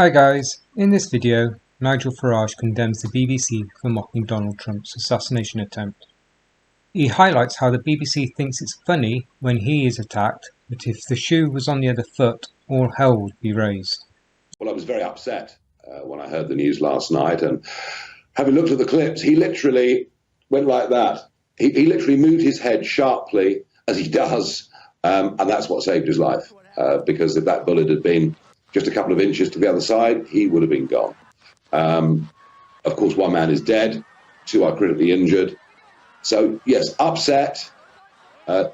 Hi guys, in this video, Nigel Farage condemns the BBC for mocking Donald Trump's assassination attempt. He highlights how the BBC thinks it's funny when he is attacked, but if the shoe was on the other foot, all hell would be raised. Well, I was very upset when I heard the news last night, and having looked at the clips, he literally went like that. He literally moved his head sharply, as he does, and that's what saved his life, because if that bullet had been just a couple of inches to the other side, he would have been gone. Of course, one man is dead, two are critically injured. So, yes, upset,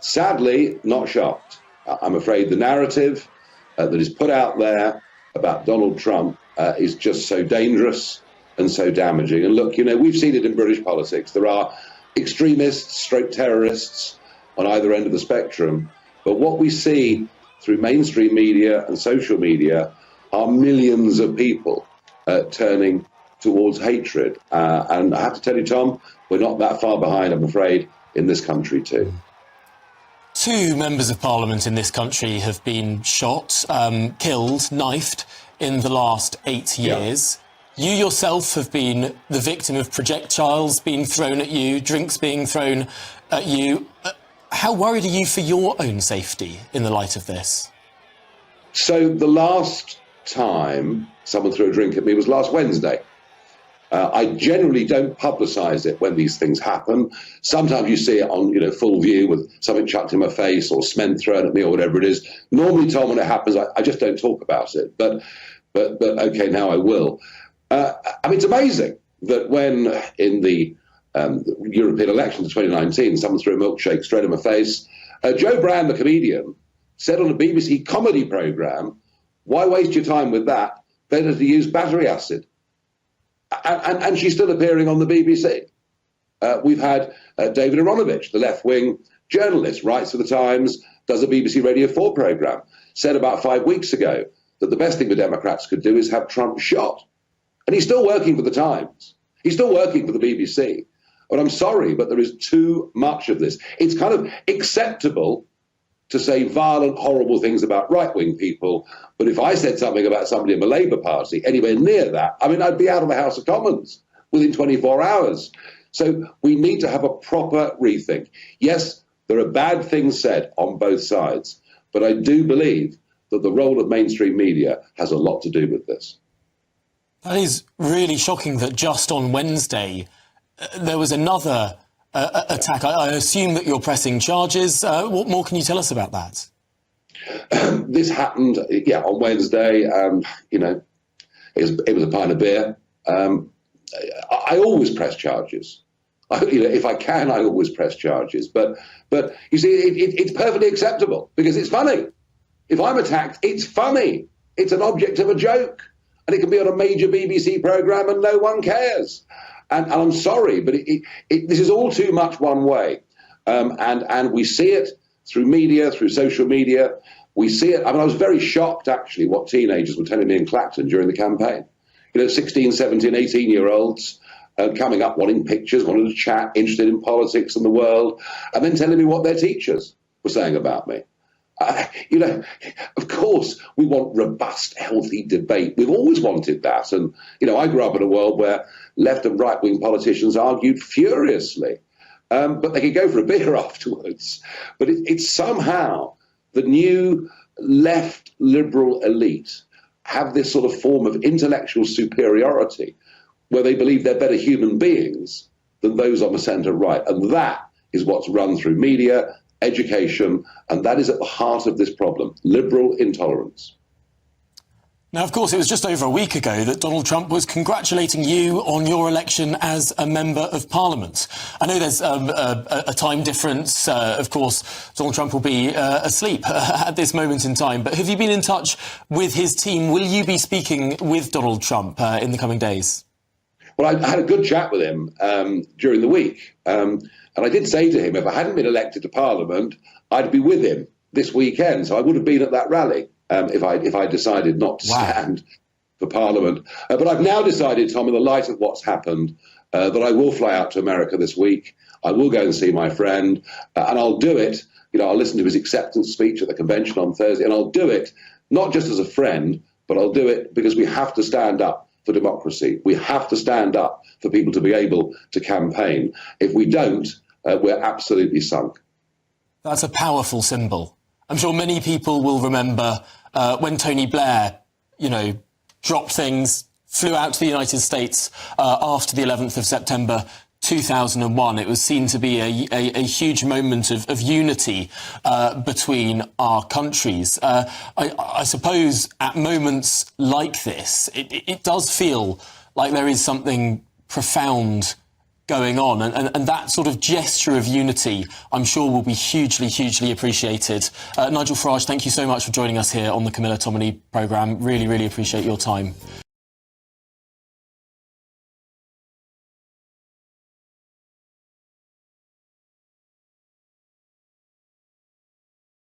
sadly, not shocked. I'm afraid the narrative that is put out there about Donald Trump is just so dangerous and so damaging. And look, you know, we've seen it in British politics. There are extremists, stroke terrorists on either end of the spectrum. But what we see through mainstream media and social media are millions of people turning towards hatred. And I have to tell you, Tom, we're not that far behind, I'm afraid, in this country too. Two members of parliament in this country have been shot, killed, knifed in the last 8 years. You yourself have been the victim of projectiles being thrown at you, drinks being thrown at you. How worried are you for your own safety in the light of this? So the last time someone threw a drink at me was last Wednesday. I generally don't publicise it when these things happen. Sometimes you see it on, full view with something chucked in my face or cement thrown at me or whatever it is. Normally, Tom, when it happens, I just don't talk about it. But okay, now I will. I mean, it's amazing that when in the European elections of 2019, someone threw a milkshake straight in my face. Joe Brand, the comedian, said on a BBC comedy programme, "Why waste your time with that? Better to use battery acid." And she's still appearing on the BBC. We've had David Aronovich, the left-wing journalist, writes for The Times, does a BBC Radio 4 programme, said about 5 weeks ago that the best thing the Democrats could do is have Trump shot. And he's still working for The Times. He's still working for the BBC. But I'm sorry, but there is too much of this. It's kind of acceptable to say violent, horrible things about right-wing people. But if I said something about somebody in the Labour Party, anywhere near that, I mean, I'd be out of the House of Commons within 24 hours. So we need to have a proper rethink. Yes, there are bad things said on both sides, but I do believe that the role of mainstream media has a lot to do with this. That is really shocking that just on Wednesday there was another attack. I assume that you're pressing charges. What more can you tell us about that? This happened, on Wednesday. It was a pint of beer. I always press charges. If I can, I always press charges. But you see, it's perfectly acceptable because it's funny. If I'm attacked, it's funny. It's an object of a joke. And it can be on a major BBC programme and no one cares. And I'm sorry, but this is all too much one way. And we see it through media, through social media. We see it. I mean, I was very shocked, actually, what teenagers were telling me in Clacton during the campaign. 16, 17, 18-year-olds coming up wanting pictures, wanting to chat, interested in politics and the world, and then telling me what their teachers were saying about me. Of course, we want robust, healthy debate. We've always wanted that. And, I grew up in a world where left and right-wing politicians argued furiously, but they could go for a beer afterwards. But it's somehow the new left liberal elite have this sort of form of intellectual superiority where they believe they're better human beings than those on the centre right. And that is what's run through media, education, and that is at the heart of this problem, liberal intolerance. Now, of course, it was just over a week ago that Donald Trump was congratulating you on your election as a Member of Parliament. I know there's a time difference. Of course, Donald Trump will be asleep at this moment in time. But have you been in touch with his team? Will you be speaking with Donald Trump in the coming days? Well, I had a good chat with him during the week. And I did say to him, if I hadn't been elected to Parliament, I'd be with him this weekend. So I would have been at that rally if I decided not to stand for Parliament. But I've now decided, Tom, in the light of what's happened, that I will fly out to America this week. I will go and see my friend, and I'll do it. I'll listen to his acceptance speech at the convention on Thursday, and I'll do it not just as a friend, but I'll do it because we have to stand up for democracy. We have to stand up for people to be able to campaign. If we don't, we're absolutely sunk. That's a powerful symbol. I'm sure many people will remember when Tony Blair, dropped things, flew out to the United States after the 11th of September 2001. It was seen to be a huge moment of unity between our countries. I suppose at moments like this, it does feel like there is something profound going on, and that sort of gesture of unity, I'm sure, will be hugely, hugely appreciated. Nigel Farage, thank you so much for joining us here on the Camilla Tominey programme. Really, really appreciate your time.